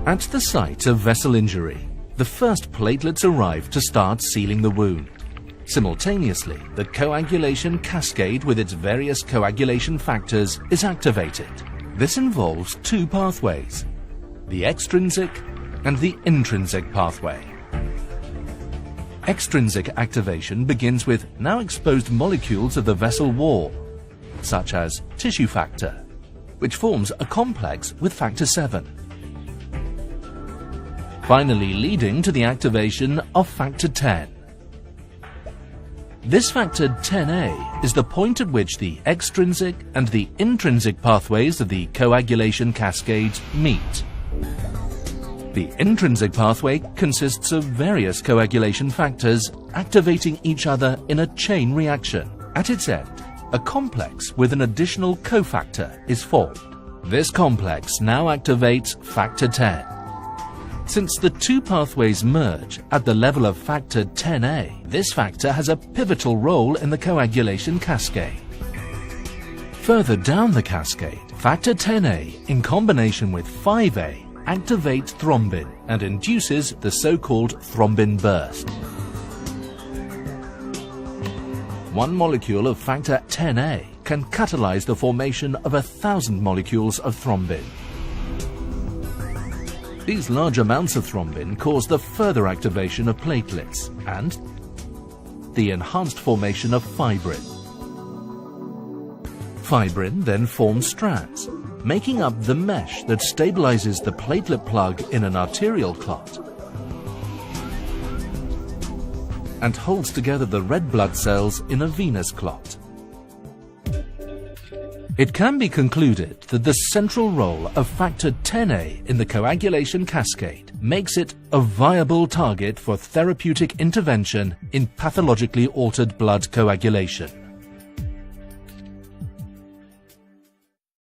At the site of vessel injury, the first platelets arrive to start sealing the wound. Simultaneously, the coagulation cascade with its various coagulation factors is activated. This involves two pathways, the extrinsic and the intrinsic pathway. Extrinsic activation begins with now exposed molecules of the vessel wall, such as tissue factor, which forms a complex with factor 7. Finally leading to the activation of factor 10. This factor 10A is the point at which the extrinsic and the intrinsic pathways of the coagulation cascades meet. The intrinsic pathway consists of various coagulation factors activating each other in a chain reaction. At its end, a complex with an additional cofactor is formed. This complex now activates factor 10. Since the two pathways merge at the level of factor 10A, this factor has a pivotal role in the coagulation cascade. Further down the cascade, factor 10A in combination with 5A activates thrombin and induces the so-called thrombin burst. One molecule of factor 10A can catalyze the formation of 1,000 molecules of thrombin. These large amounts of thrombin cause the further activation of platelets and the enhanced formation of fibrin. Fibrin then forms strands, making up the mesh that stabilizes the platelet plug in an arterial clot and holds together the red blood cells in a venous clot. It can be concluded that the central role of factor 10A in the coagulation cascade makes it a viable target for therapeutic intervention in pathologically altered blood coagulation.